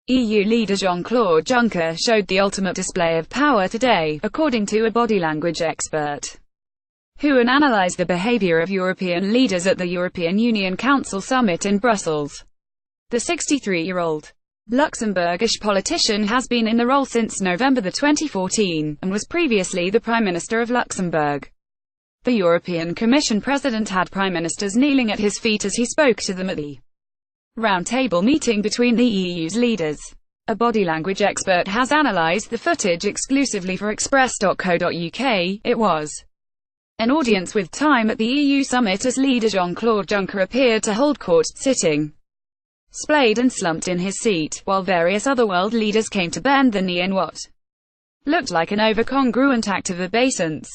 EU leader Jean Claude Juncker showed the ultimate display of power today, according to a body language expert who analysed the behaviour of European leaders at the European Union Council summit in Brussels. The 63-year-old Luxembourgish politician has been in the role since November 2014, and was previously the Prime Minister of Luxembourg. The European Commission President had Prime Ministers kneeling at his feet as he spoke to them at the roundtable meeting between the EU's leaders. A body language expert has analysed the footage exclusively for Express.co.uk. It was an audience with time at the EU summit as leader Jean Claude Juncker appeared to hold court, sitting splayed and slumped in his seat, while various other world leaders came to bend the knee in what looked like an over-congruent act of obeisance.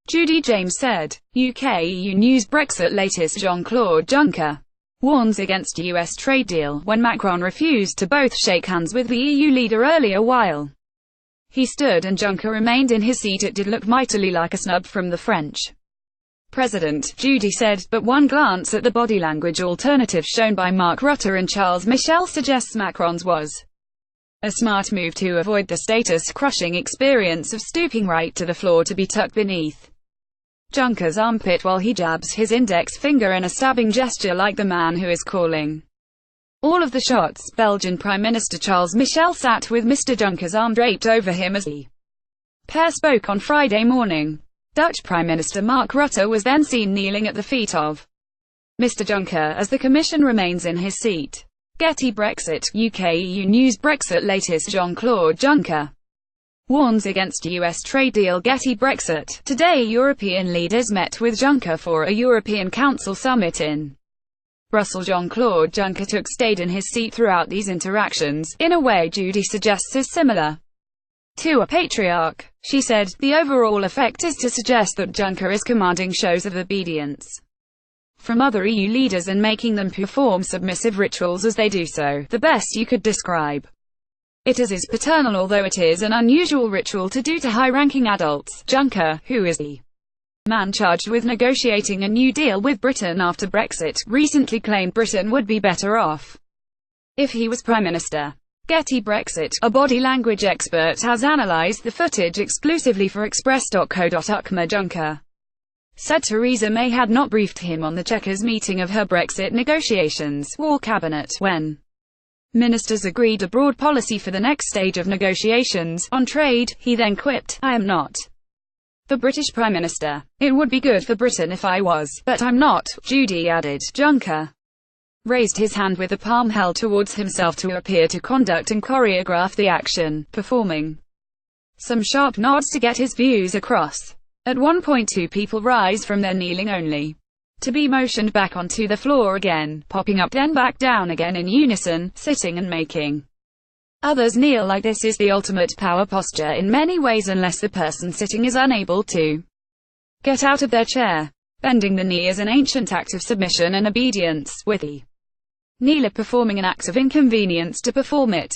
Judi James said, UK-EU news Brexit latest Jean Claude Juncker warns against US trade deal, when Macron refused to both shake hands with the EU leader earlier while he stood and Juncker remained in his seat. It did look mightily like a snub from the French President, Judi said, but one glance at the body language alternative shown by Mark Rutte and Charles Michel suggests Macron's was a smart move to avoid the status-crushing experience of stooping right to the floor to be tucked beneath Juncker's armpit while he jabs his index finger in a stabbing gesture like the man who is calling all of the shots. Belgian Prime Minister Charles Michel sat with Mr. Juncker's arm draped over him as the pair spoke on Friday morning. Dutch Prime Minister Mark Rutte was then seen kneeling at the feet of Mr. Juncker as the Commission remains in his seat. Getty Brexit, UK-EU news Brexit latest Jean Claude Juncker warns against US trade deal. Getty Brexit. Today European leaders met with Juncker for a European Council summit in Brussels. Jean Claude Juncker stayed in his seat throughout these interactions, in a way Judi suggests is similar to a patriarch. She said, the overall effect is to suggest that Juncker is commanding shows of obedience from other EU leaders and making them perform submissive rituals as they do so. The best you could describe it as is paternal, although it is an unusual ritual to do to high-ranking adults. Juncker, who is the man charged with negotiating a new deal with Britain after Brexit, recently claimed Britain would be better off if he was Prime Minister. Getty Brexit. A body language expert has analysed the footage exclusively for Express.co.uk. Juncker said Theresa May had not briefed him on the Chequers meeting of her Brexit negotiations war cabinet, when ministers agreed a broad policy for the next stage of negotiations. On trade, he then quipped, I am not the British Prime Minister. It would be good for Britain if I was, but I'm not, Judi added. Juncker raised his hand with the palm held towards himself to appear to conduct and choreograph the action, performing some sharp nods to get his views across. At one point, two people rise from their kneeling only to be motioned back onto the floor again, popping up then back down again in unison, sitting and making others kneel. Like this is the ultimate power posture in many ways, unless the person sitting is unable to get out of their chair. Bending the knee is an ancient act of submission and obedience, with the kneeler performing an act of inconvenience to perform it.